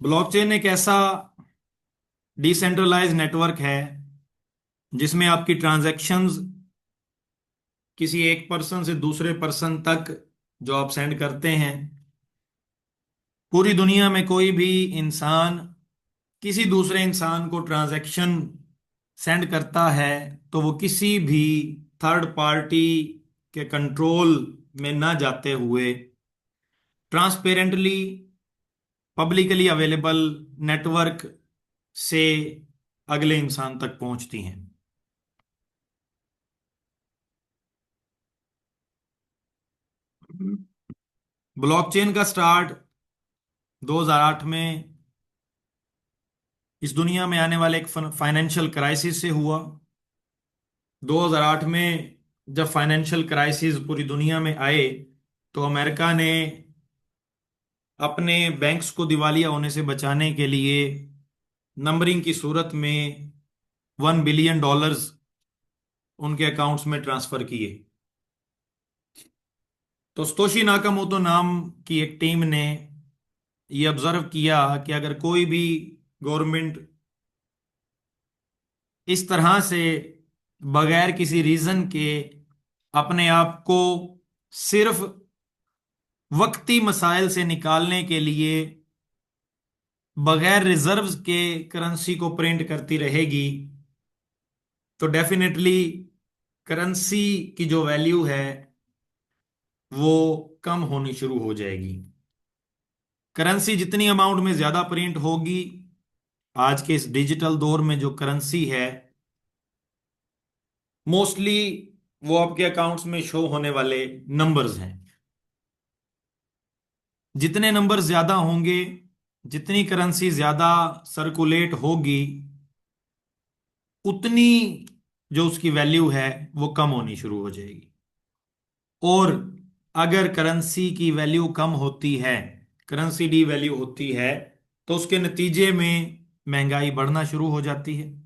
Blockchain एक ऐसा decentralise network है जिसमें आपकी ट्रांजैक्शंस किसी एक पर्सन से दूसरे पर्सन तक जो आप सेंड करते हैं, पूरी दुनिया में कोई भी इंसान किसी दूसरे इंसान को ट्रांजैक्शन सेंड करता है तो वो किसी भी थर्ड पार्टी के कंट्रोल में ना जाते हुए ट्रांसपेरेंटली पब्लिकली अवेलेबल नेटवर्क से अगले इंसान तक पहुंचती हैं। ब्लॉकचेन का स्टार्ट 2008 में इस दुनिया में आने वाले एक फाइनेंशियल क्राइसिस से हुआ। 2008 में जब फाइनेंशियल क्राइसिस पूरी दुनिया में आए तो अमेरिका ने अपने बैंक्स को दिवालिया होने से बचाने के लिए नंबरिंग की सूरत में $1 बिलियन उनके अकाउंट्स में ट्रांसफर किए। तो स्तोशी नाकामोटो नाम की एक टीम ने ये ऑब्जर्व किया कि अगर कोई भी गवर्नमेंट इस तरह से बगैर किसी रीजन के अपने आप को सिर्फ वक्ती मसाइल से निकालने के लिए बगैर रिजर्व्स के करेंसी को प्रिंट करती रहेगी, तो डेफिनेटली करेंसी की जो वैल्यू है वो कम होनी शुरू हो जाएगी। करेंसी जितनी अमाउंट में ज्यादा प्रिंट होगी, आज के इस डिजिटल दौर में जो करेंसी है मोस्टली वो आपके अकाउंट्स में शो होने वाले नंबर्स हैं। जितने नंबर ज्यादा होंगे, जितनी करेंसी ज्यादा सर्कुलेट होगी, उतनी जो उसकी वैल्यू है वो कम होनी शुरू हो जाएगी। और अगर करेंसी की वैल्यू कम होती है, करेंसी डी वैल्यू होती है, तो उसके नतीजे में महंगाई बढ़ना शुरू हो जाती है।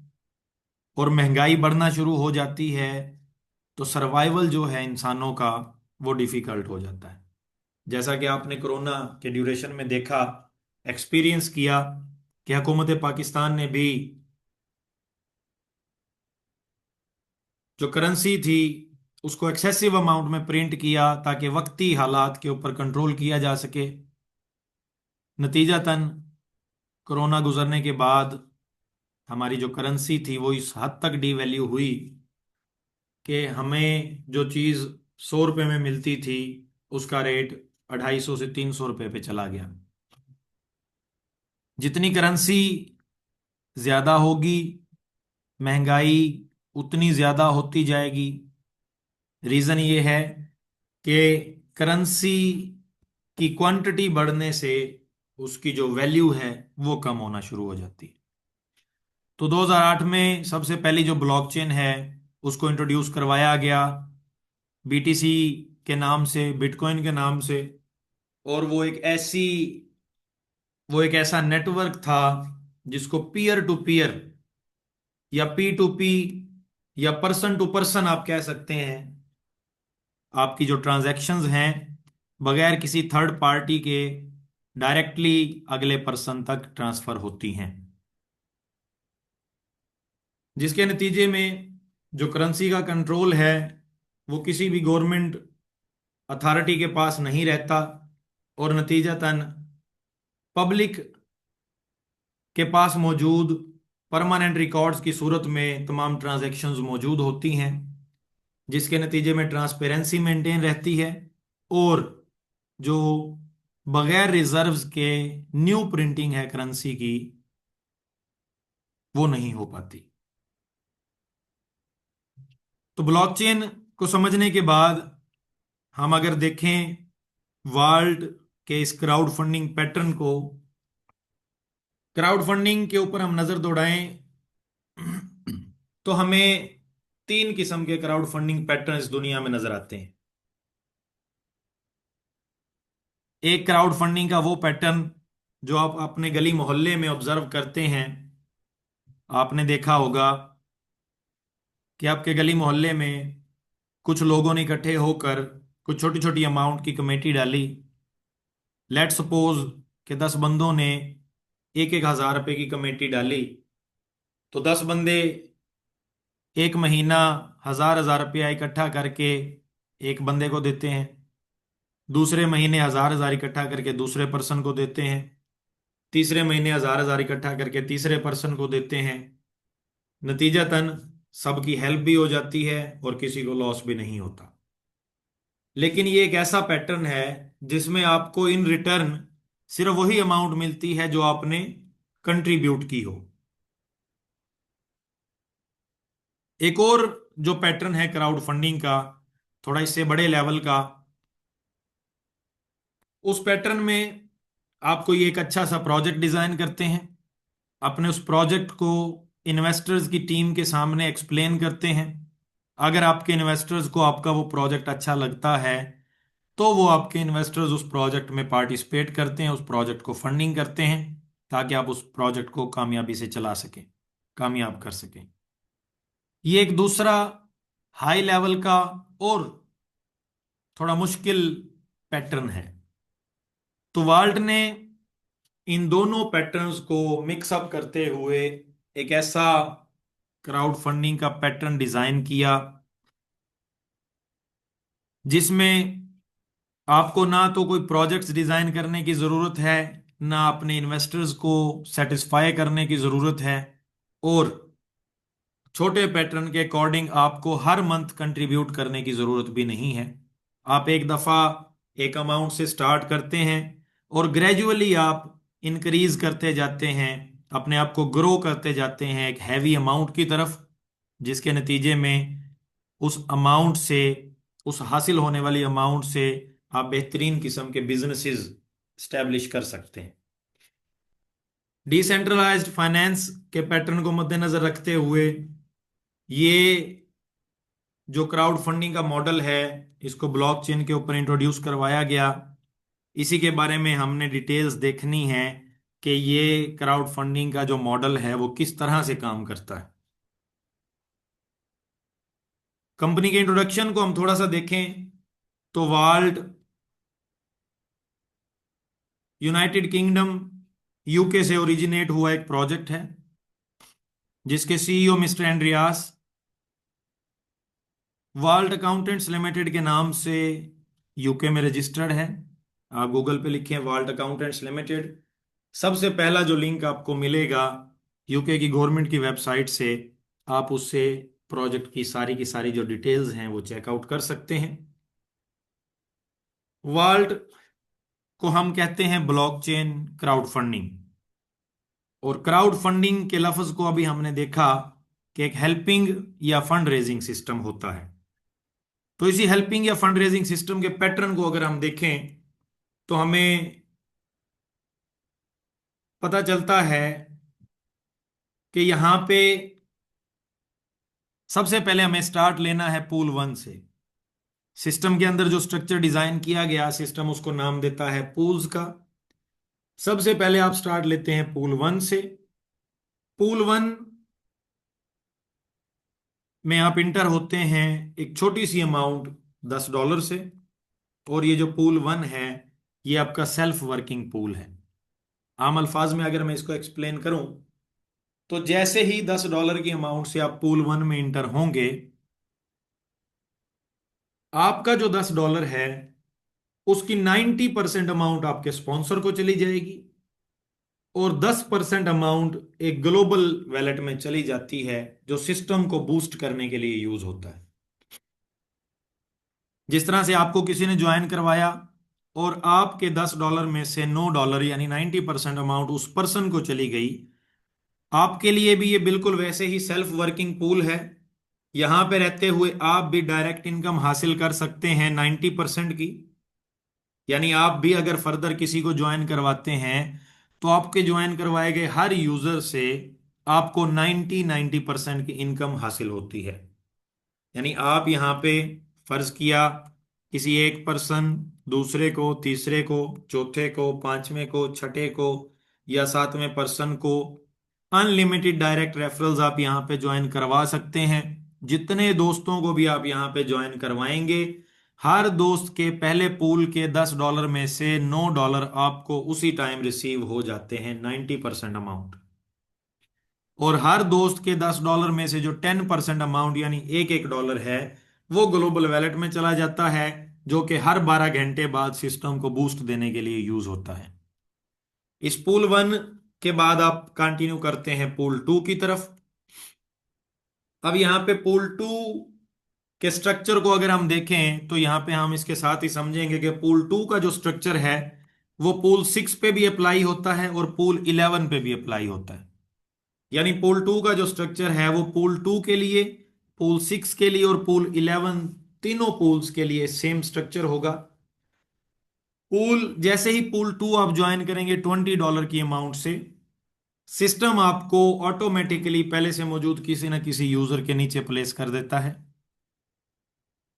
और महंगाई बढ़ना शुरू हो जाती है तो सर्वाइवल जो है इंसानों का वो डिफिकल्ट हो जाता है। जैसा कि आपने कोरोना के ड्यूरेशन में देखा, एक्सपीरियंस किया कि हुकूमत पाकिस्तान ने भी जो करेंसी थी उसको एक्सेसिव अमाउंट में प्रिंट किया ताकि वक्ती हालात के ऊपर कंट्रोल किया जा सके। नतीजतन कोरोना गुजरने के बाद हमारी जो करेंसी थी वो इस हद तक डीवैल्यू हुई कि हमें जो चीज़ 100 रुपये में मिलती थी उसका रेट 250 से 300 रुपये पे चला गया। जितनी करेंसी ज्यादा होगी, महंगाई उतनी ज्यादा होती जाएगी। रीजन ये है कि करेंसी की क्वांटिटी बढ़ने से उसकी जो वैल्यू है वो कम होना शुरू हो जाती है। तो 2008 में सबसे पहली जो ब्लॉकचेन है उसको इंट्रोड्यूस करवाया गया बीटीसी के नाम से, बिटकॉइन के नाम से। और वो एक ऐसा नेटवर्क था जिसको पीयर टू पीयर या पी टू पी या पर्सन टू पर्सन आप कह सकते हैं। आपकी जो ट्रांजैक्शंस हैं बगैर किसी थर्ड पार्टी के डायरेक्टली अगले पर्सन तक ट्रांसफर होती हैं, जिसके नतीजे में जो करेंसी का कंट्रोल है वो किसी भी गवर्नमेंट अथॉरिटी के पास नहीं रहता। और नतीजतन पब्लिक के पास मौजूद परमानेंट रिकॉर्ड्स की सूरत में तमाम ट्रांजैक्शंस मौजूद होती हैं, जिसके नतीजे में ट्रांसपेरेंसी मेंटेन रहती है। और जो बगैर रिजर्व्स के न्यू प्रिंटिंग है करेंसी की वो नहीं हो पाती। तो ब्लॉकचेन को समझने के बाद हम अगर देखें वर्ल्ड के इस क्राउड फंडिंग पैटर्न को, क्राउड फंडिंग के ऊपर हम नजर दौड़ाएं तो हमें तीन किस्म के क्राउड फंडिंग पैटर्न इस दुनिया में नजर आते हैं। एक क्राउड फंडिंग का वो पैटर्न जो आप अपने गली मोहल्ले में ऑब्जर्व करते हैं। आपने देखा होगा कि आपके गली मोहल्ले में कुछ लोगों ने इकट्ठे होकर कुछ छोटी छोटी अमाउंट की कमेटी डाली। लेट सपोज कि 10 बंदों ने 1,000 रुपए की कमेटी डाली, तो 10 बंदे एक महीना 1,000 रुपया इकट्ठा करके एक बंदे को देते हैं, दूसरे महीने 1,000 इकट्ठा करके दूसरे पर्सन को देते हैं, तीसरे महीने 1,000 इकट्ठा करके तीसरे पर्सन को देते हैं। नतीजतन सबकी हेल्प भी हो जाती है और किसी को लॉस भी नहीं होता। लेकिन ये एक ऐसा पैटर्न है जिसमें आपको इन रिटर्न सिर्फ वही अमाउंट मिलती है जो आपने कंट्रीब्यूट की हो। एक और जो पैटर्न है क्राउड फंडिंग का, थोड़ा इससे बड़े लेवल का, उस पैटर्न में आप कोई एक अच्छा सा प्रोजेक्ट डिजाइन करते हैं, अपने उस प्रोजेक्ट को इन्वेस्टर्स की टीम के सामने एक्सप्लेन करते हैं। अगर आपके इन्वेस्टर्स को आपका वो प्रोजेक्ट अच्छा लगता है तो वो आपके इन्वेस्टर्स उस प्रोजेक्ट में पार्टिसिपेट करते हैं, उस प्रोजेक्ट को फंडिंग करते हैं ताकि आप उस प्रोजेक्ट को कामयाबी से चला सकें, कामयाब कर सकें। ये एक दूसरा हाई लेवल का और थोड़ा मुश्किल पैटर्न है। तो वाल्ट ने इन दोनों पैटर्न्स को मिक्सअप करते हुए एक ऐसा क्राउड फंडिंग का पैटर्न डिजाइन किया जिसमें आपको ना तो कोई प्रोजेक्ट्स डिजाइन करने की जरूरत है, ना अपने इन्वेस्टर्स को सेटिस्फाई करने की जरूरत है, और छोटे पैटर्न के अकॉर्डिंग आपको हर मंथ कंट्रीब्यूट करने की जरूरत भी नहीं है। आप एक दफा एक अमाउंट से स्टार्ट करते हैं और ग्रेजुअली आप इंक्रीज करते जाते हैं, अपने आप को ग्रो करते जाते हैं एक हैवी अमाउंट की तरफ, जिसके नतीजे में उस अमाउंट से, उस हासिल होने वाली अमाउंट से आप बेहतरीन किस्म के बिजनेसेस स्टैब्लिश कर सकते हैं। डिसेंट्रलाइज्ड फाइनेंस के पैटर्न को मद्देनजर रखते हुए ये जो क्राउड फंडिंग का मॉडल है, इसको ब्लॉकचेन के ऊपर इंट्रोड्यूस करवाया गया। इसी के बारे में हमने डिटेल्स देखनी है कि ये क्राउड फंडिंग का जो मॉडल है वो किस तरह से काम करता है। कंपनी के इंट्रोडक्शन को हम थोड़ा सा देखें तो वाल्ट यूनाइटेड किंगडम यूके से ओरिजिनेट हुआ एक प्रोजेक्ट है जिसके CEO mister Andreas Walt accountants limited के नाम से यूके में रजिस्टर्ड है। आप गूगल पे लिखें वाल्ट अकाउंटेंट्स लिमिटेड, सबसे पहला जो लिंक आपको मिलेगा यूके की गवर्नमेंट की वेबसाइट से, आप उससे प्रोजेक्ट की सारी जो डिटेल्स हैं वो चेकआउट कर सकते हैं। वाल्ट को हम कहते हैं ब्लॉकचेन क्राउड फंडिंग, और क्राउड फंडिंग के लफ्ज को अभी हमने देखा कि एक हेल्पिंग या फंड रेजिंग सिस्टम होता है। तो इसी हेल्पिंग या फंड रेजिंग सिस्टम के पैटर्न को अगर हम देखें तो हमें पता चलता है कि यहां पे सबसे पहले हमें स्टार्ट लेना है पूल वन से। सिस्टम के अंदर जो स्ट्रक्चर डिजाइन किया गया, सिस्टम उसको नाम देता है पूल्स का। सबसे पहले आप स्टार्ट लेते हैं पूल वन से। पूल वन में आप इंटर होते हैं एक छोटी सी अमाउंट $10 से, और ये जो पूल वन है ये आपका सेल्फ वर्किंग पूल है। आम अल्फाज में अगर मैं इसको एक्सप्लेन करूं तो जैसे ही $10 की अमाउंट से आप पूल वन में इंटर होंगे, आपका जो $10 है उसकी 90% अमाउंट आपके स्पॉन्सर को चली जाएगी और 10% अमाउंट एक ग्लोबल वैलेट में चली जाती है जो सिस्टम को बूस्ट करने के लिए यूज होता है। जिस तरह से आपको किसी ने ज्वाइन करवाया और आपके $10 में से $9 यानी 90% अमाउंट उस पर्सन को चली गई, आपके लिए भी ये बिल्कुल वैसे ही सेल्फ वर्किंग पूल है। यहां पे रहते हुए आप भी डायरेक्ट इनकम हासिल कर सकते हैं 90% की। यानी आप भी अगर फर्दर किसी को ज्वाइन करवाते हैं तो आपके ज्वाइन करवाए गए हर यूजर से आपको 90% की इनकम हासिल होती है। यानी आप यहाँ पे फर्ज किया किसी एक पर्सन दूसरे को, तीसरे को, चौथे को, पांचवें को, छठे को या सातवें पर्सन को अनलिमिटेड डायरेक्ट रेफरल्स आप यहाँ पे ज्वाइन करवा सकते हैं। जितने दोस्तों को भी आप यहाँ पे ज्वाइन करवाएंगे हर दोस्त के पहले पूल के $10 में से $9 आपको उसी टाइम रिसीव हो जाते हैं, 90% अमाउंट। और हर दोस्त के $10 में से जो 10% अमाउंट यानी एक एक डॉलर है, वो ग्लोबल वैलेट में चला जाता है, जो कि हर 12 घंटे बाद सिस्टम को बूस्ट देने के लिए यूज होता है। इस पूल 1 के बाद आप कंटिन्यू करते हैं पूल 2 की तरफ। अब यहाँ पे पूल 2 के स्ट्रक्चर को अगर हम देखें तो यहाँ पे हम इसके साथ ही समझेंगे कि पूल 2 का जो स्ट्रक्चर है वो पूल 6 पे भी अप्लाई होता है और पूल 11 पे भी अप्लाई होता है। यानी पूल 2 का जो स्ट्रक्चर है वो पूल 2 के लिए, पूल 6 के लिए और पूल 11, तीनों पूल्स के लिए सेम स्ट्रक्चर होगा। पूल जैसे ही पूल 2 आप ज्वाइन करेंगे $20 की अमाउंट से, सिस्टम आपको ऑटोमेटिकली पहले से मौजूद किसी ना किसी यूजर के नीचे प्लेस कर देता है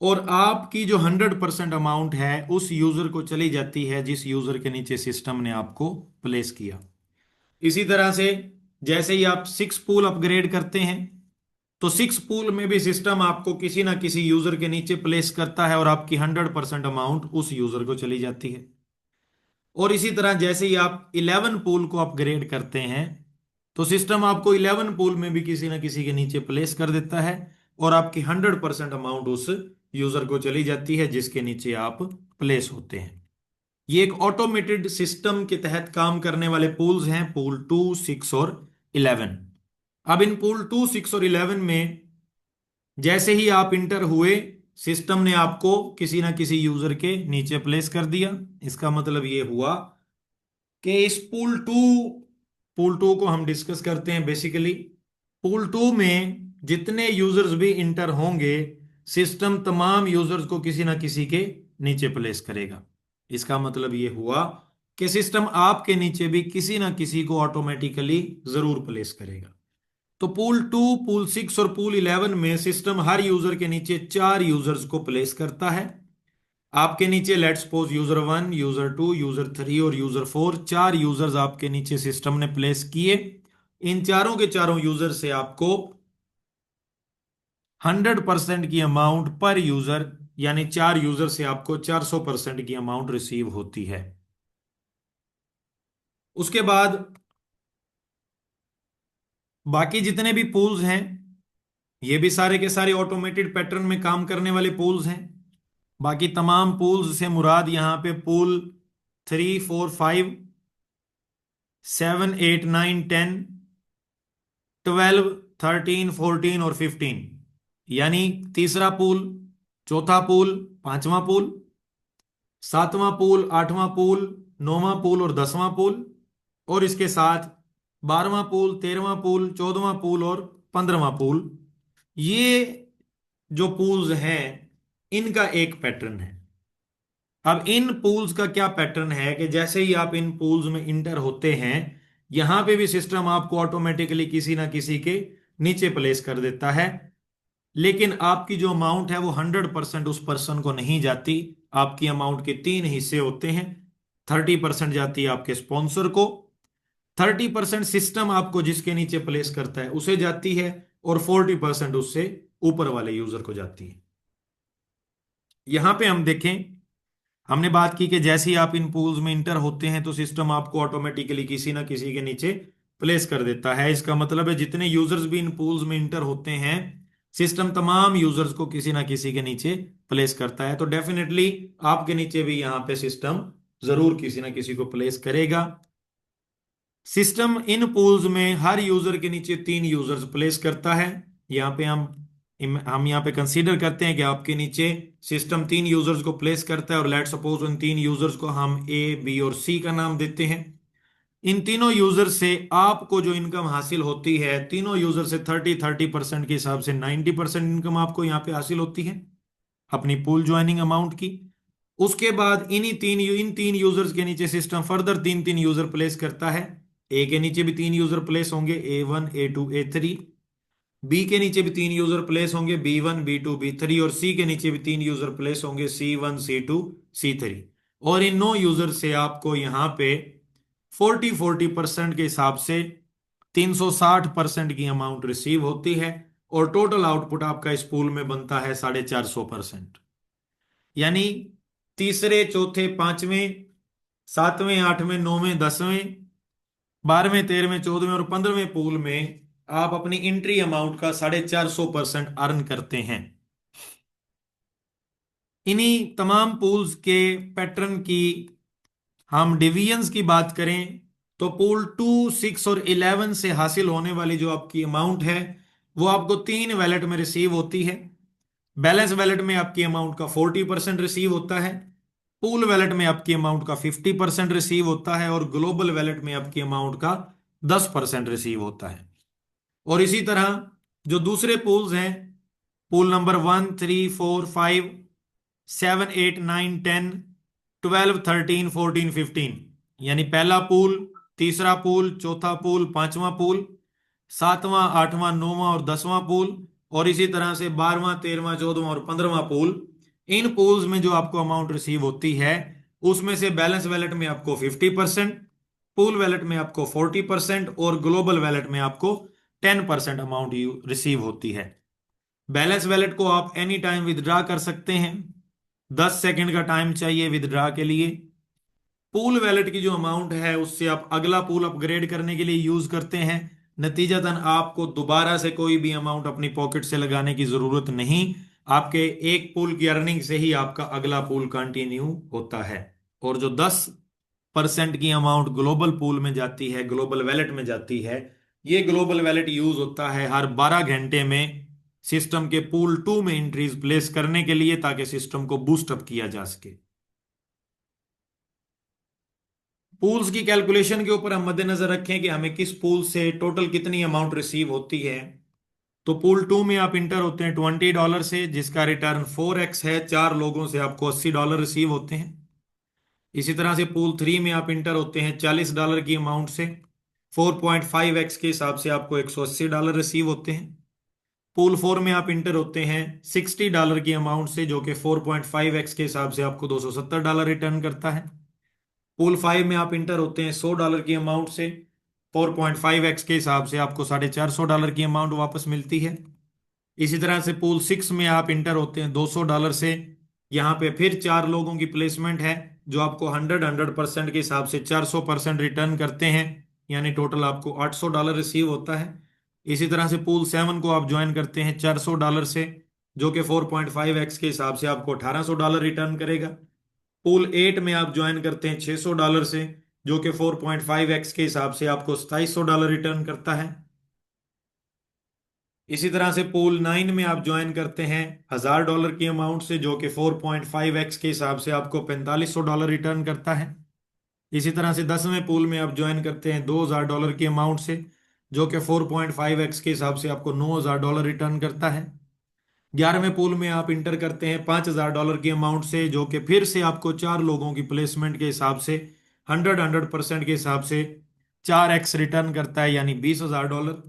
और आपकी जो 100% अमाउंट है उस यूजर को चली जाती है जिस यूजर के नीचे सिस्टम ने आपको प्लेस किया। इसी तरह से जैसे ही आप 6 पूल अपग्रेड करते हैं तो 6 पूल में भी सिस्टम आपको किसी ना किसी यूजर के नीचे प्लेस करता है और आपकी 100% अमाउंट उस यूजर को चली जाती है। और इसी तरह जैसे ही आप 11 पूल को अपग्रेड करते हैं तो सिस्टम आपको 11 पूल में भी किसी ना किसी के नीचे प्लेस कर देता है और आपकी 100% अमाउंट उस यूजर को चली जाती है जिसके नीचे आप प्लेस होते हैं। ये एक ऑटोमेटेड सिस्टम के तहत काम करने वाले पूल्स हैं, पूल 2, 6 और 11। अब इन पूल 2, 6 और 11 में जैसे ही आप इंटर हुए, सिस्टम ने आपको किसी ना किसी यूजर के नीचे प्लेस कर दिया। इसका मतलब ये हुआ कि इस पूल टू को हम डिस्कस करते हैं। बेसिकली पूल 2 में जितने यूजर्स भी इंटर होंगे, सिस्टम तमाम यूजर्स को किसी ना किसी के नीचे प्लेस करेगा। इसका मतलब ये हुआ कि सिस्टम आपके नीचे भी किसी ना किसी को ऑटोमेटिकली जरूर प्लेस करेगा। तो पूल 2, पूल 6 और पूल 11 में सिस्टम हर यूजर के नीचे 4 यूजर्स को प्लेस करता है। आपके नीचे let's suppose user 1, user 2, user 3 और यूजर 4, 4 यूजर्स आपके नीचे सिस्टम ने प्लेस किए। इन चारों के चारों यूजर से आपको 100% की अमाउंट पर यूजर, यानी 4 यूजर से आपको 400% की अमाउंट रिसीव होती है। उसके बाद बाकी जितने भी पूल्स हैं, ये भी सारे के सारे ऑटोमेटेड पैटर्न में काम करने वाले पूल्स हैं। बाकी तमाम पूल्स से मुराद यहां पे पूल 3, 4, 5, 7, 8, 9, 10, 12, 13, 14 और 15, यानी तीसरा पूल, चौथा पूल, पांचवा पूल, सातवां पूल, आठवां पूल, नौवां पूल और 10वां पूल, और इसके साथ 12वां पूल, 13वां पूल, 14वां पूल और 15वां पूल। ये जो पूल्स हैं इनका एक पैटर्न है। अब इन पूल्स का क्या पैटर्न है कि जैसे ही आप इन पूल्स में इंटर होते हैं, यहां पे भी सिस्टम आपको ऑटोमेटिकली किसी ना किसी के नीचे प्लेस कर देता है, लेकिन आपकी जो अमाउंट है वो 100% उस पर्सन को नहीं जाती। आपकी अमाउंट के 3 हिस्से होते हैं। 30% जाती है आपके स्पॉन्सर को, 30% सिस्टम आपको जिसके नीचे प्लेस करता है उसे जाती है, और 40% उससे ऊपर वाले यूजर को जाती है। यहां पे हम देखें, हमने बात की कि जैसे ही आप इन पूल्स में इंटर होते हैं तो सिस्टम आपको ऑटोमेटिकली किसी ना किसी के नीचे प्लेस कर देता है। इसका मतलब है जितने यूजर्स भी इन पूल्स में इंटर होते हैं, सिस्टम तमाम यूजर्स को किसी ना किसी के नीचे प्लेस करता है। तो डेफिनेटली आपके नीचे भी यहां पे सिस्टम जरूर किसी ना किसी को प्लेस करेगा। सिस्टम इन पूल्स में हर यूजर के नीचे 3 यूजर्स प्लेस करता है। यहाँ पे हम यहाँ पे कंसीडर करते हैं कि आपके नीचे सिस्टम 3 यूजर्स को प्लेस करता है और लेट सपोज उन 3 यूजर्स को हम ए, बी और सी का नाम देते हैं। इन तीनों यूजर से आपको जो इनकम हासिल होती है, तीनों यूजर से 30-30% के हिसाब से 90% इनकम आपको यहाँ पे हासिल होती है अपनी पूल ज्वाइनिंग अमाउंट की। उसके बाद इन तीन यूजर्स के नीचे सिस्टम फर्दर 3-3 यूजर प्लेस करता है। ए के नीचे भी 3 यूजर प्लेस होंगे, A1, A2, A3। बी के नीचे भी 3 यूजर प्लेस होंगे, B1, B2, B3। और सी के नीचे भी 3 यूजर प्लेस होंगे, C1, C2, C3। और इन 9 यूजर से आपको यहाँ पे 40-40% के हिसाब से 360% की अमाउंट रिसीव होती है और टोटल आउटपुट आपका इस पूल में बनता है 450%। यानी तीसरे, चौथे, पांचवें, सातवें, आठवें, नौवें, 10वें, 12वें, 13वें, 14वें और 15वें पूल में आप अपनी एंट्री अमाउंट का 450% अर्न करते हैं। इन्हीं तमाम पूल्स के पैटर्न की हम डिवीजन्स की बात करें तो पूल 2, 6 और 11 से हासिल होने वाली जो आपकी अमाउंट है वो आपको 3 वैलेट में रिसीव होती है। बैलेंस वैलेट में आपकी अमाउंट का 40% रिसीव होता है, पूल वैलेट में आपकी अमाउंट का 50% रिसीव होता है और ग्लोबल वैलेट में आपकी अमाउंट का 10% रिसीव होता है। और इसी तरह जो दूसरे पूल्स हैं, पूल नंबर 1, 3, 4, 5, 7, 8, 9, 10, 12, 13, 14, 15, यानी पहला पूल, तीसरा पूल, चौथा पूल, पांचवा पूल, सातवां, आठवां, नौवां और 10वां पूल, और इसी तरह से 12वां, 13वां, 14वां और 15वां पूल। इन पूल्स में जो आपको अमाउंट रिसीव होती है उसमें से बैलेंस वैलेट में आपको 50%, पूल वैलेट में आपको 40% और ग्लोबल वैलेट में आपको 10% अमाउंट रिसीव होती है। बैलेंस वैलेट को आप एनी टाइम विदड्रा कर सकते हैं, 10 सेकंड का टाइम चाहिए विदड्रा के लिए। पूल वैलेट की जो अमाउंट है उससे आप अगला पूल अपग्रेड करने के लिए यूज करते हैं। नतीजतन आपको दोबारा से कोई भी अमाउंट अपनी पॉकेट से लगाने की जरूरत नहीं, आपके एक पूल की अर्निंग से ही आपका अगला पूल कंटिन्यू होता है। और जो 10% की अमाउंट ग्लोबल पूल में जाती है, ग्लोबल वैलेट में जाती है, ये ग्लोबल वैलेट यूज होता है हर 12 घंटे में सिस्टम के पूल 2 में एंट्रीज प्लेस करने के लिए, ताकि सिस्टम को बूस्ट अप किया जा सके। पूल्स की कैलकुलेशन के ऊपर हम मद्देनजर रखें कि हमें किस पूल से टोटल कितनी अमाउंट रिसीव होती है। तो पूल 2 में आप इंटर होते हैं $20 से, जिसका रिटर्न 4x है, 4 लोगों से आपको $80 रिसीव होते हैं। इसी तरह से पूल 3 में आप इंटर होते हैं $40 की अमाउंट से, 4.5x के हिसाब से आपको $180 रिसीव होते हैं। पूल 4 में आप इंटर होते हैं $60 की अमाउंट से, जो कि 4.5x के हिसाब से आपको $270 रिटर्न करता है। पूल 5 में आप इंटर होते हैं $100 की अमाउंट से, 4.5x के हिसाब से आपको $450 की अमाउंट वापस मिलती है। इसी तरह से पूल 6 में आप इंटर होते हैं $200 से, यहाँ पे फिर 4 लोगों की प्लेसमेंट है जो आपको 100% के हिसाब से 400% रिटर्न करते हैं, यानी टोटल आपको $800 रिसीव होता है। इसी तरह से पूल 7 को आप ज्वाइन करते हैं $400 से, जो कि 4.5x के हिसाब से आपको $1800 रिटर्न करेगा। पूल 8 में आप ज्वाइन करते हैं $600 से, जो कि 4.5x के हिसाब से आपको $2700 रिटर्न करता है। इसी तरह से पूल 9 में आप ज्वाइन करते हैं $1000 की अमाउंट से, जो कि 4.5x के हिसाब से आपको $4500 रिटर्न करता है। इसी तरह से 10वें पूल में आप ज्वाइन करते हैं $2000 की अमाउंट से, जो कि 4.5x के हिसाब से आपको $9000 रिटर्न करता है। 11वें पूल में आप इंटर करते हैं $5000 की अमाउंट से, जो कि फिर से आपको 4 लोगों की प्लेसमेंट के हिसाब से 100% के हिसाब से 4x रिटर्न करता है, यानी $20000।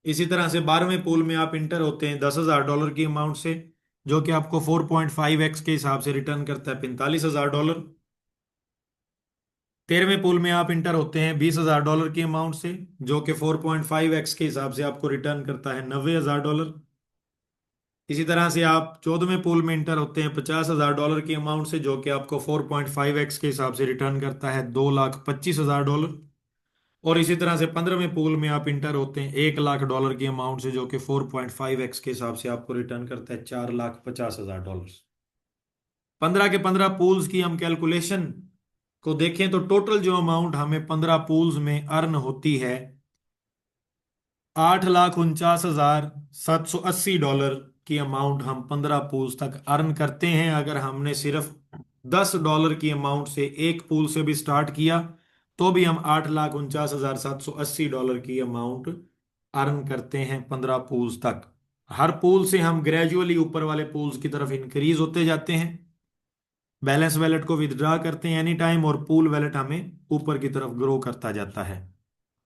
इसी तरह से 12वें पूल में आप इंटर होते हैं $10000 की अमाउंट से, जो कि आपको 4.5x के हिसाब से रिटर्न करता है $45000। 13वें पूल में आप इंटर होते हैं $20000 की अमाउंट से, जो कि 4.5x के हिसाब से आपको रिटर्न करता है $90000। इसी तरह से आप 14वें पूल में इंटर होते हैं $50000 की अमाउंट से, जो कि आपको 4.5x के हिसाब से रिटर्न करता है $2,25,000। और इसी तरह से 15वें पूल में आप इंटर होते हैं $1,00,000 की अमाउंट से, जो कि 4.5x के हिसाब से आपको रिटर्न करता है $4,50,000। 15 के 15 पूल्स की हम कैलकुलेशन को देखें तो टोटल जो अमाउंट हमें 15 पूल्स में अर्न होती है, $8,49,780 की अमाउंट हम 15 पूल्स तक अर्न करते हैं। अगर हमने सिर्फ $10 की अमाउंट से एक पूल से भी स्टार्ट किया तो भी हम $8,49,780 की अमाउंट अर्न करते हैं 15 पूल्स तक। हर पूल से हम ग्रेजुअली ऊपर वाले पूल्स की तरफ इंक्रीज होते जाते हैं, बैलेंस वैलेट को विदड्रा करते हैं एनी टाइम, और पूल वैलेट हमें ऊपर की तरफ ग्रो करता जाता है।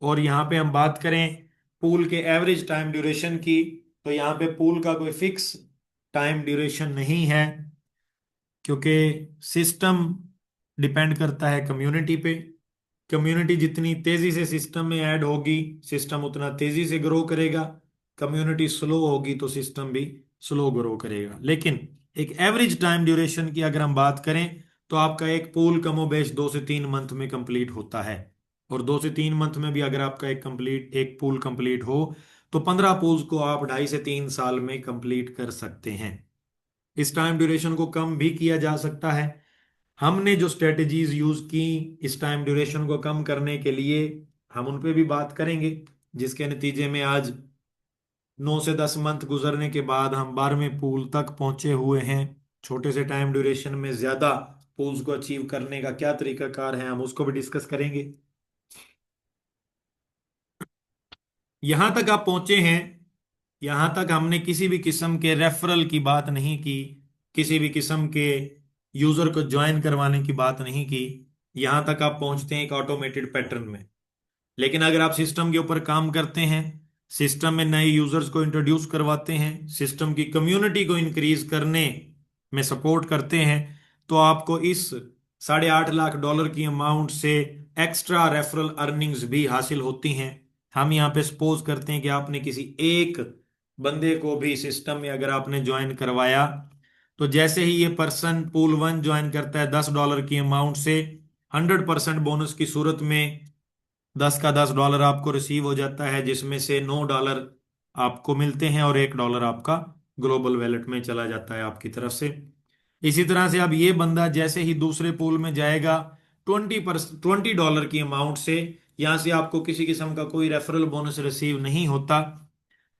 और यहाँ पे हम बात करें पूल के एवरेज टाइम ड्यूरेशन की, तो यहाँ पे पूल का कोई फिक्स टाइम ड्यूरेशन नहीं है, क्योंकि सिस्टम डिपेंड करता है कम्युनिटी पे। कम्युनिटी जितनी तेजी से सिस्टम में ऐड होगी, सिस्टम उतना तेजी से ग्रो करेगा। कम्युनिटी स्लो होगी तो सिस्टम भी स्लो ग्रो करेगा। लेकिन एक एवरेज टाइम ड्यूरेशन की अगर हम बात करें तो आपका एक पूल कमोबेश 2 से 3 मंथ में कंप्लीट होता है। और 2 से 3 मंथ में भी अगर आपका एक पूल कंप्लीट हो तो 15 पूल्स को आप 2.5 से 3 साल में कंप्लीट कर सकते हैं। इस टाइम ड्यूरेशन को कम भी किया जा सकता है। हमने जो स्ट्रेटजीज यूज की इस टाइम ड्यूरेशन को कम करने के लिए, हम उन पे भी बात करेंगे, जिसके नतीजे में आज 9 से 10 मंथ गुजरने के बाद हम 12वें पूल तक पहुंचे हुए हैं। छोटे से टाइम ड्यूरेशन में ज्यादा पूल्स को अचीव करने का क्या तरीकाकार है, हम उसको भी डिस्कस करेंगे। यहां तक आप पहुंचे हैं, यहां तक हमने किसी भी किस्म के रेफरल की बात नहीं की, किसी भी किस्म के यूजर को ज्वाइन करवाने की बात नहीं की। यहां तक आप पहुंचते हैं एक ऑटोमेटेड पैटर्न में। लेकिन अगर आप सिस्टम के ऊपर काम करते हैं, सिस्टम में नए यूजर्स को इंट्रोड्यूस करवाते हैं, सिस्टम की कम्युनिटी को इंक्रीज करने में सपोर्ट करते हैं, तो आपको इस $8.5 लाख की अमाउंट से एक्स्ट्रा रेफरल अर्निंग्स भी हासिल होती हैं। हम यहाँ पे सपोज करते हैं कि आपने किसी एक बंदे को भी सिस्टम में अगर आपने ज्वाइन करवाया, तो जैसे ही ये पर्सन पूल 1 ज्वाइन करता है $10 की अमाउंट से, 100% बोनस की सूरत में 10 का $10 आपको रिसीव हो जाता है, जिसमें से $9 आपको मिलते हैं और $1 आपका ग्लोबल वैलेट में चला जाता है आपकी तरफ से। इसी तरह से अब ये बंदा जैसे ही दूसरे पूल में जाएगा, $20 की अमाउंट से, यहां से आपको किसी किस्म का कोई रेफरल बोनस रिसीव नहीं होता।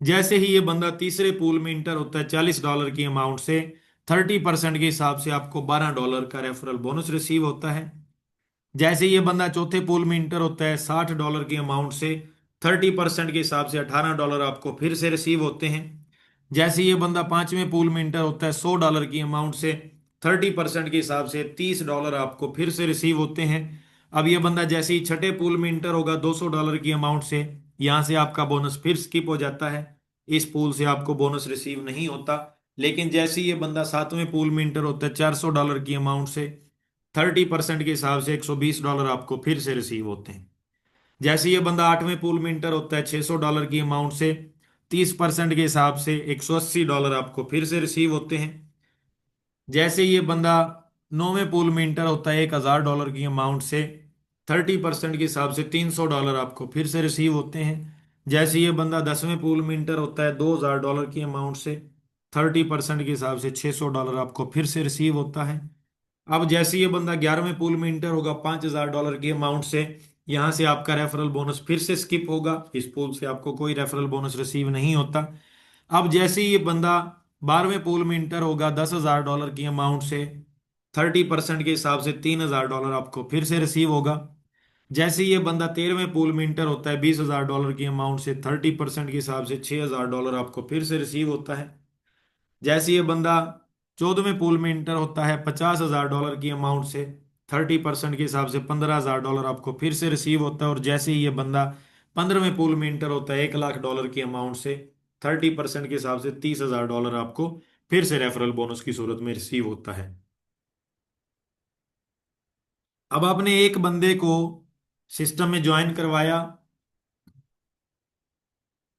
जैसे ही ये बंदा तीसरे पूल में इंटर होता है $40 की अमाउंट से, 30% के हिसाब से आपको $12 का रेफरल बोनस रिसीव होता है। जैसे ये बंदा चौथे पूल में इंटर होता है $60 की अमाउंट से, 30% के हिसाब से $18 आपको फिर से रिसीव होते हैं। जैसे ये बंदा पांचवें पूल में इंटर होता है $100 की अमाउंट से, 30% के हिसाब से $30 आपको फिर से रिसीव होते हैं। अब ये बंदा जैसे ही छठे पूल में इंटर होगा $200 की अमाउंट से, यहां से आपका बोनस फिर स्किप हो जाता है, इस पूल से आपको बोनस रिसीव नहीं होता। लेकिन जैसे ही ये बंदा सातवें पूल में इंटर होता है $400 की अमाउंट से, 30% के हिसाब से $120 आपको फिर से रिसीव होते हैं। जैसे ये बंदा आठवें पूल में इंटर होता है $600 की अमाउंट से, 30% के हिसाब से $180 आपको फिर से रिसीव होते हैं। जैसे ये बंदा नौवें पूल में इंटर होता है $1,000 की अमाउंट से, 30% के हिसाब से $300 आपको फिर से रिसीव होते हैं। जैसे ये बंदा 10वें पूल में इंटर होता है $2,000 की अमाउंट से, 30% के हिसाब से $600 आपको फिर से रिसीव होता है। अब जैसे ये बंदा 11वें पूल में इंटर होगा $5,000 की अमाउंट से, यहां से आपका रेफरल बोनस फिर से स्किप होगा, इस पूल से आपको कोई रेफरल बोनस रिसीव नहीं होता। अब जैसे ही ये बंदा 12वें पूल में इंटर होगा $10,000 की अमाउंट से, 30% के हिसाब से $3,000 आपको फिर से रिसीव होगा। जैसे ही ये बंदा 13वें पूल में इंटर होता है $20,000 की अमाउंट से, 30% के हिसाब से $6,000 आपको फिर से रिसीव होता है। जैसे ये बंदा 14वें पूल में इंटर होता है $50,000 की अमाउंट से, 30% के हिसाब से $15,000 आपको फिर से रिसीव होता है। और जैसे ही ये बंदा 15वें पूल में इंटर होता है $1,00,000 की अमाउंट से, 30% के हिसाब से $30,000 आपको फिर से रेफरल बोनस की सूरत में रिसीव होता है। अब आपने एक बंदे को सिस्टम में ज्वाइन करवाया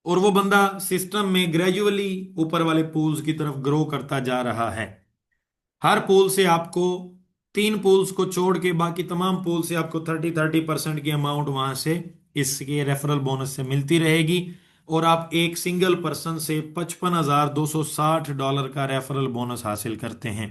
और वो बंदा सिस्टम में ग्रेजुअली ऊपर वाले पूल्स की तरफ ग्रो करता जा रहा है। हर पूल से आपको, 3 पूल्स को छोड़ के बाकी तमाम पूल से आपको 30-30% की अमाउंट वहां से इसके रेफरल बोनस से मिलती रहेगी। और आप एक सिंगल पर्सन से $55,260 का रेफरल बोनस हासिल करते हैं।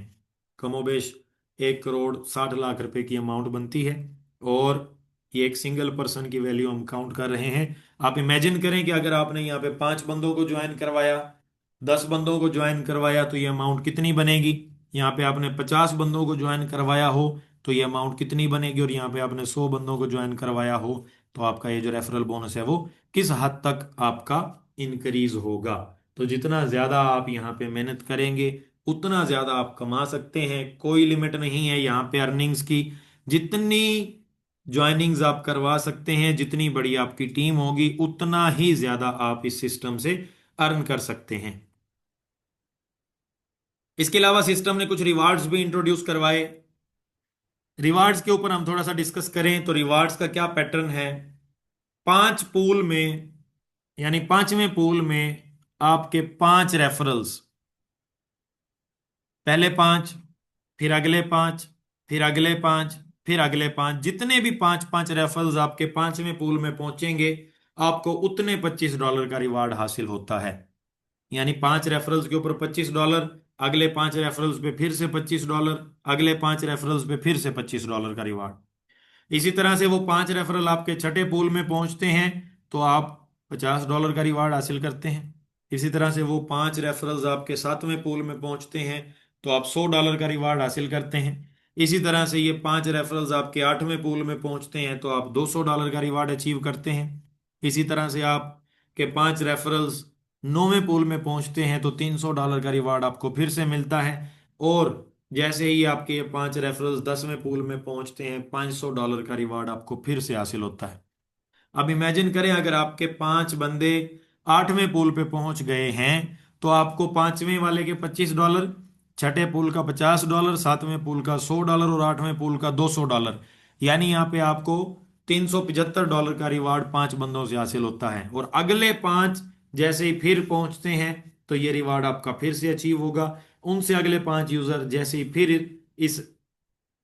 कमोबेश 1,60,60,00,000 रुपए की अमाउंट बनती है। और ये एक सिंगल पर्सन की वैल्यू हम काउंट कर रहे हैं। आप इमेजिन करें कि अगर आपने यहाँ पे 5 बंदों को ज्वाइन करवाया, 10 बंदों को ज्वाइन करवाया, तो ये अमाउंट कितनी बनेगी। यहाँ पे आपने 50 बंदों को ज्वाइन करवाया हो तो ये अमाउंट कितनी बनेगी, और यहाँ पे आपने 100 बंदों को ज्वाइन करवाया हो तो आपका ये जो रेफरल बोनस है वो किस हद तक आपका इंक्रीज होगा। तो जितना ज्यादा आप यहाँ पे मेहनत करेंगे उतना ज्यादा आप कमा सकते हैं। कोई लिमिट नहीं है यहाँ पे अर्निंग्स की। जितनी ज्वाइनिंग्स आप करवा सकते हैं, जितनी बड़ी आपकी टीम होगी, उतना ही ज्यादा आप इस सिस्टम से अर्न कर सकते हैं। इसके अलावा सिस्टम ने कुछ रिवार्ड्स भी इंट्रोड्यूस करवाए। रिवार्ड्स के ऊपर हम थोड़ा सा डिस्कस करें तो रिवार्ड्स का क्या पैटर्न है। 5 पूल में, यानी 5वें पूल में आपके 5 रेफरल्स, पहले पांच, फिर अगले पांच, फिर अगले पांच, फिर अगले पांच, जितने भी पांच पांच रेफरल्स आपके पांचवें पूल में पहुंचेंगे आपको उतने $25 का रिवार्ड हासिल होता है। यानी पांच रेफरल्स के ऊपर $25, अगले पांच रेफरल्स पे फिर से $25, अगले पांच रेफरल्स पे फिर से $25 का रिवार्ड। इसी तरह से वो पांच रेफरल आपके छठे पूल में पहुंचते हैं तो आप $50 का रिवार्ड हासिल करते हैं। इसी तरह से वो पांच रेफरल्स आपके सातवें पूल में पहुंचते हैं तो आप $100 का रिवार्ड हासिल करते हैं। इसी तरह से ये पांच रेफरल्स आपके आठवें पूल में पहुंचते हैं तो आप $200 का रिवार्ड अचीव करते हैं। इसी तरह से आपके पांच रेफरल्स नौवें पूल में पहुंचते हैं तो $300 का रिवार्ड आपको फिर से मिलता है। और जैसे ही आपके ये पांच रेफरल्स 10वें पूल में पहुंचते हैं $500 का रिवार्ड आपको फिर से हासिल होता है। अब इमेजिन करें अगर आपके पांच बंदे आठवें पूल पे पहुंच गए हैं तो आपको पांचवें वाले के $25, छठे पूल का $50, सातवें पूल का $100 और आठवें पूल का $200, यानी यहाँ पे आपको $375 का रिवार्ड पांच बंदों से हासिल होता है। और अगले पांच जैसे ही फिर पहुंचते हैं तो ये रिवार्ड आपका फिर से अचीव होगा। उनसे अगले पांच यूजर जैसे ही फिर इस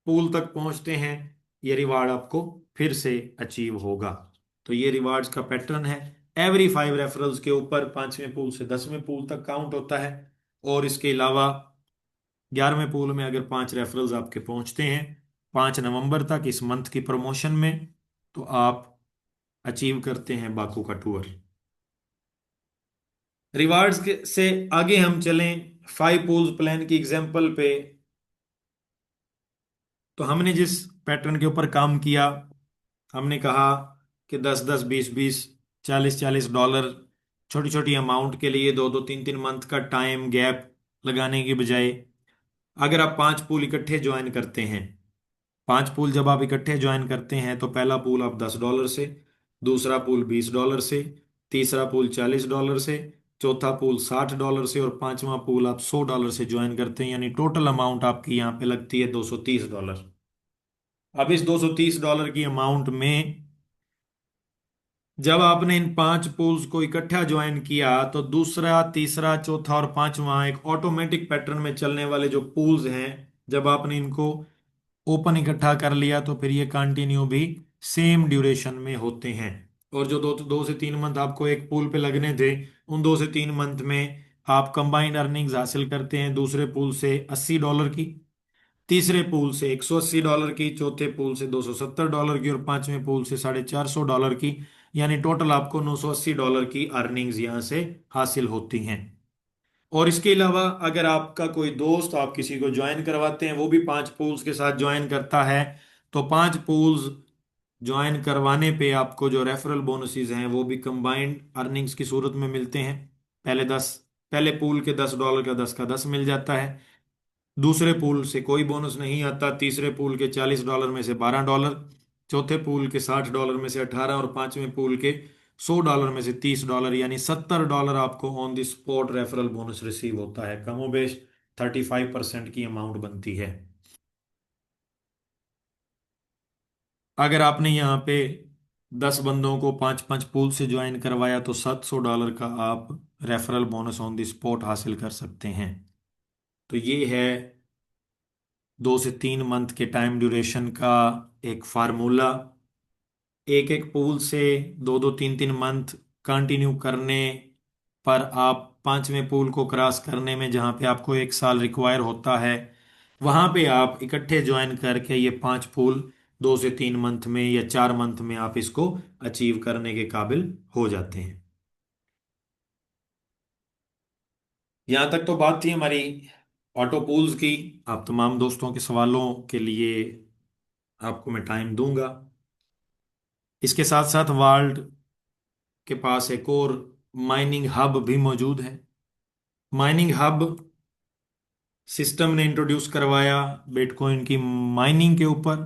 पूल तक पहुंचते हैं ये रिवार्ड आपको फिर से अचीव होगा। तो ये रिवार्ड्स का पैटर्न है। एवरी 5 रेफरल्स के ऊपर पांचवें पूल से 10वें पूल तक काउंट होता है। और इसके अलावा 11वें पूल में अगर पांच रेफरल्स आपके पहुंचते हैं 5 नवंबर तक इस मंथ की प्रमोशन में तो आप अचीव करते हैं बाकू का टूर। रिवार्ड्स से आगे हम चलें 5 पूल्स प्लान की एग्जांपल पे। तो हमने जिस पैटर्न के ऊपर काम किया हमने कहा कि 10-10, 20-20, 40-40 डॉलर छोटी छोटी अमाउंट के लिए 2-2, 3-3 मंथ का टाइम गैप लगाने की बजाय अगर आप 5 पूल इकट्ठे ज्वाइन करते हैं, 5 पूल जब आप इकट्ठे ज्वाइन करते हैं तो पहला पूल आप $10 से, दूसरा पूल $20 से, तीसरा पूल $40 से, चौथा पूल $60 से और पांचवा पूल आप $100 से ज्वाइन करते हैं। यानी टोटल अमाउंट आपकी यहाँ पे लगती है $230। अब इस $230 की अमाउंट में जब आपने इन 5 पूल्स को इकट्ठा ज्वाइन किया तो दूसरा, तीसरा, चौथा और पांचवा एक ऑटोमेटिक पैटर्न में चलने वाले जो पूल्स हैं जब आपने इनको ओपन इकट्ठा कर लिया तो फिर ये कंटिन्यू भी सेम ड्यूरेशन में होते हैं। और जो 2 से 3 मंथ आपको एक पूल पे लगने थे उन 2 से 3 मंथ में आप कंबाइंड अर्निंग्स हासिल करते हैं दूसरे पूल से $80 की, तीसरे पूल से $180 की, चौथे पूल से $270 की और पांचवें पूल से $450 की। यानी टोटल आपको $980 की अर्निंग्स यहाँ से हासिल होती हैं। और इसके अलावा अगर आपका कोई दोस्त आप किसी को ज्वाइन करवाते हैं वो भी 5 पूल्स के साथ ज्वाइन करता है तो 5 पूल्स ज्वाइन करवाने पे आपको जो रेफरल बोनसेस हैं वो भी कंबाइंड अर्निंग्स की सूरत में मिलते हैं। पहले 10, पहले पूल के $10 का 10 मिल जाता है, दूसरे पूल से कोई बोनस नहीं आता, तीसरे पूल के $40 में से $12, चौथे पूल के $60 में से 18 और पांचवें पूल के $100 में से $30, यानी $70 आपको on the spot referral bonus receive होता है। कमोबेश 35% की अमाउंट बनती है। अगर आपने यहाँ पे 10 बंदों को पांच पांच पूल से ज्वाइन करवाया तो $700 का आप referral bonus on the spot हासिल कर सकते हैं। तो ये है 2 से 3 मंथ के टाइम ड्यूरेशन का एक फार्मूला। एक एक पूल से 2-2, 3-3 मंथ कंटिन्यू करने पर आप पांचवें पूल को क्रॉस करने में जहां पे आपको 1 साल रिक्वायर होता है वहां पे आप इकट्ठे ज्वाइन करके ये 5 पूल 2 से 3 मंथ में या 4 मंथ में आप इसको अचीव करने के काबिल हो जाते हैं। यहां तक तो बात थी हमारी ऑटो पूल्स की। आप तमाम दोस्तों के सवालों के लिए आपको मैं टाइम दूंगा। इसके साथ साथ वर्ल्ड के पास एक और माइनिंग हब भी मौजूद है। माइनिंग हब सिस्टम ने इंट्रोड्यूस करवाया बिटकॉइन की माइनिंग के ऊपर।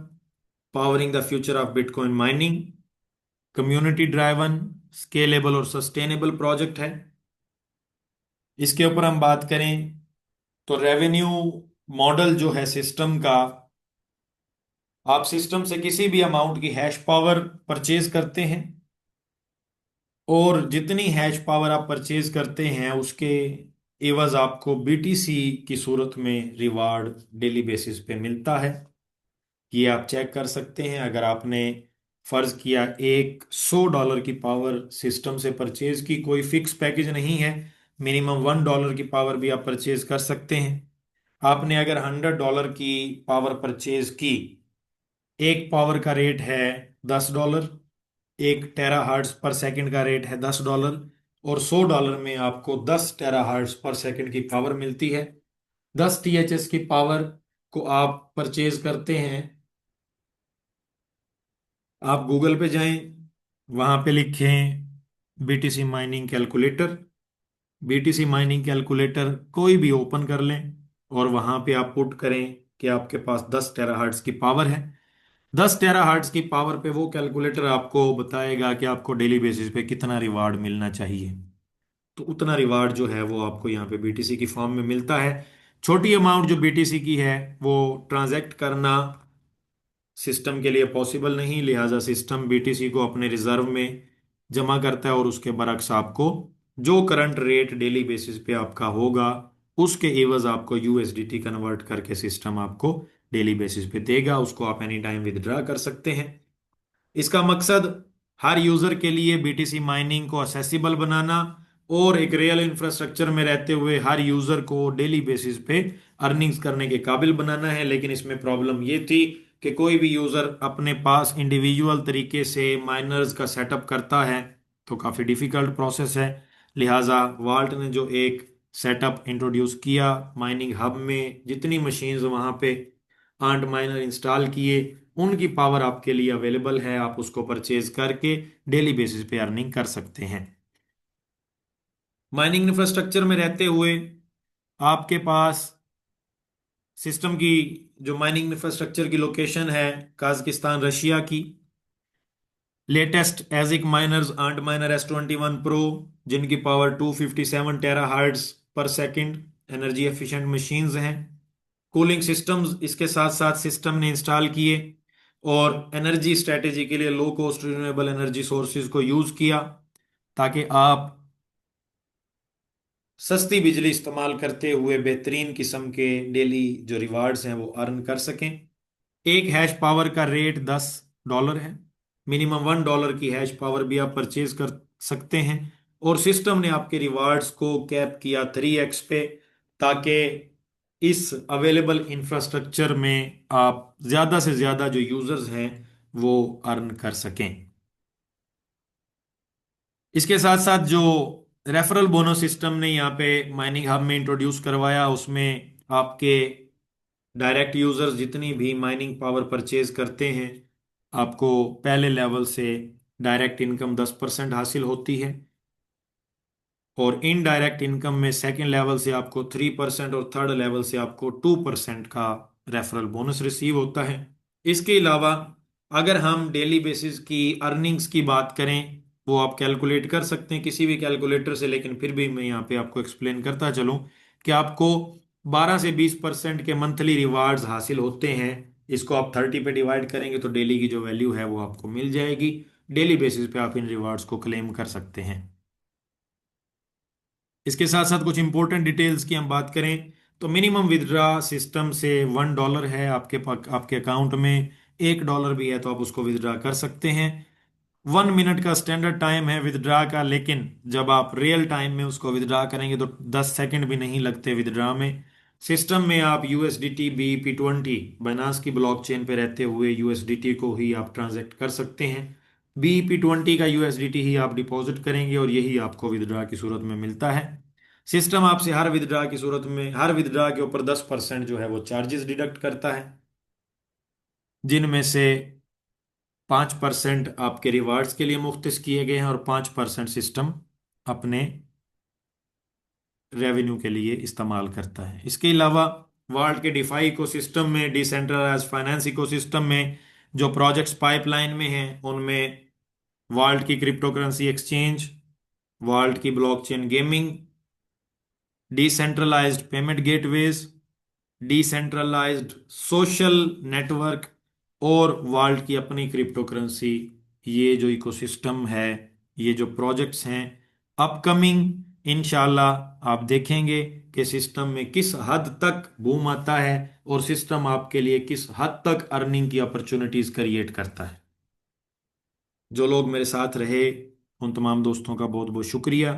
Powering the future of bitcoin mining community driven scalable और सस्टेनेबल प्रोजेक्ट है। इसके ऊपर हम बात करें तो रेवेन्यू मॉडल जो है सिस्टम का, आप सिस्टम से किसी भी अमाउंट की हैश पावर परचेज करते हैं और जितनी हैश पावर आप परचेज करते हैं उसके एवज आपको बीटीसी की सूरत में रिवार्ड डेली बेसिस पे मिलता है। ये आप चेक कर सकते हैं। अगर आपने फर्ज किया एक $100 की पावर सिस्टम से परचेज की, कोई फिक्स पैकेज नहीं है, मिनिमम $1 की पावर भी आप परचेज कर सकते हैं। आपने अगर $100 की पावर परचेज की, एक पावर का रेट है $10, एक टेरा पर सेकंड का रेट है $10, और $100 में आपको 10 टेरा पर सेकंड की पावर मिलती है। 10 THz की पावर को आप परचेज करते हैं। आप गूगल पे जाएं, वहां पे लिखें BTC mining calculator. BTC mining calculator कोई भी ओपन कर लें और वहां पे आप पुट करें कि आपके पास 10 टेरा की पावर है। 10 टेरा की पावर पे वो कैलकुलेटर आपको बताएगा कि आपको डेली बेसिस पे कितना रिवार्ड मिलना चाहिए। तो उतना रिवार्ड जो है वो आपको यहाँ पे बीटीसी की फॉर्म में मिलता है। छोटी अमाउंट जो बीटीसी की है वो ट्रांजैक्ट करना सिस्टम के लिए पॉसिबल नहीं, लिहाजा सिस्टम बीटीसी को अपने रिजर्व में जमा करता है और उसके बरक्स आपको जो करंट रेट डेली बेसिस पे आपका होगा उसके एवज आपको यूएसडीटी कन्वर्ट करके सिस्टम आपको डेली बेसिस पे देगा। उसको आप एनी टाइम विदड्रा कर सकते हैं। इसका मकसद हर यूजर के लिए बीटीसी माइनिंग को असेसिबल बनाना और एक रियल इंफ्रास्ट्रक्चर में रहते हुए हर यूजर को डेली बेसिस पे अर्निंग्स करने के काबिल बनाना है। लेकिन इसमें प्रॉब्लम ये थी कि कोई भी यूजर अपने पास इंडिविजुअल तरीके से माइनर्स का सेटअप करता है तो काफी डिफिकल्ट प्रोसेस है। लिहाजा वाल्ट ने जो एक सेटअप इंट्रोड्यूस किया, माइनिंग हब में जितनी मशीन्स वहां पे आंट माइनर इंस्टॉल किए, उनकी पावर आपके लिए अवेलेबल है। आप उसको परचेज करके डेली बेसिस पे अर्निंग कर सकते हैं। माइनिंग इंफ्रास्ट्रक्चर में रहते हुए आपके पास सिस्टम की जो माइनिंग इंफ्रास्ट्रक्चर की लोकेशन है काजाकिस्तान रशिया की। Latest ASIC miners Antminer S21 Pro, जिनकी पावर 257 टेरा पर एनर्जी एफिशिएंट मशीन्स हैं। कूलिंग सिस्टम्स इसके साथ साथ सिस्टम ने इंस्टॉल किए और एनर्जी स्ट्रेटेजी के लिए low cost renewable energy sources को यूज किया ताकि आप सस्ती बिजली इस्तेमाल करते हुए बेहतरीन किस्म के डेली जो रिवार्ड्स हैं वो अर्न कर सकें। एक हैश पावर का रेट $10 है। मिनिमम $1 की हैश पावर भी आप परचेज कर सकते हैं। और सिस्टम ने आपके रिवार्ड्स को कैप किया 3x पे, ताकि इस अवेलेबल इंफ्रास्ट्रक्चर में आप ज्यादा से ज्यादा जो यूजर्स हैं वो अर्न कर सकें। इसके साथ साथ जो रेफरल बोनस सिस्टम ने यहाँ पे माइनिंग हब में इंट्रोड्यूस करवाया, उसमें आपके डायरेक्ट यूजर्स जितनी भी माइनिंग पावर परचेज करते हैं आपको पहले लेवल से डायरेक्ट इनकम 10% हासिल होती है, और इनडायरेक्ट इनकम में सेकंड लेवल से आपको 3% और थर्ड लेवल से आपको 2% का रेफरल बोनस रिसीव होता है। इसके अलावा अगर हम डेली बेसिस की अर्निंग्स की बात करें, वो आप कैलकुलेट कर सकते हैं किसी भी कैलकुलेटर से, लेकिन फिर भी मैं यहाँ पे आपको एक्सप्लेन करता चलूँ कि आपको 12 से 20% के मंथली रिवार्ड्स हासिल होते हैं। इसको आप 30 पे डिवाइड करेंगे तो डेली की जो वैल्यू है वो आपको मिल जाएगी। डेली बेसिस पे आप इन रिवार्ड्स को क्लेम कर सकते हैं। इसके साथ साथ कुछ इंपॉर्टेंट डिटेल्स की हम बात करें तो मिनिमम विदड्रा सिस्टम से $1 है आपके अकाउंट में। $1 भी है तो आप उसको विदड्रा कर सकते हैं। 1 मिनट का स्टैंडर्ड टाइम है विदड्रा का, लेकिन जब आप रियल टाइम में उसको विदड्रा करेंगे तो 10 सेकंड भी नहीं लगते विदड्रा में। सिस्टम में आप यूएसडीटी BEP20 बाइनांस की ब्लॉकचेन पे रहते हुए यूएसडीटी को ही आप ट्रांजैक्ट कर सकते हैं। BEP20 का यूएसडीटी ही आप डिपॉजिट करेंगे और यही आपको विदड्रा की सूरत में मिलता है। सिस्टम आपसे हर विदड्रा की सूरत में हर विदड्रा के ऊपर 10% जो है वो चार्जेस डिडक्ट करता है, जिनमें से 5% आपके रिवार्ड्स के लिए मुख्तस किए गए हैं और 5% सिस्टम अपने रेवेन्यू के लिए इस्तेमाल करता है। इसके अलावा वर्ल्ड के डिफाई इकोसिस्टम में, डिसेंट्रलाइज्ड फाइनेंस इकोसिस्टम में जो प्रोजेक्ट्स पाइपलाइन में हैं उनमें वर्ल्ड की क्रिप्टो करेंसी एक्सचेंज, वर्ल्ड की blockchain gaming, decentralised payment gateways, decentralised social network और वर्ल्ड की अपनी क्रिप्टो करेंसी, ये जो इकोसिस्टम है, ये जो प्रोजेक्ट्स हैं अपकमिंग इंशाल्लाह आप देखेंगे कि सिस्टम में किस हद तक बूम आता है और सिस्टम आपके लिए किस हद तक अर्निंग की अपॉर्चुनिटीज क्रिएट करता है। जो लोग मेरे साथ रहे उन तमाम दोस्तों का बहुत बहुत शुक्रिया।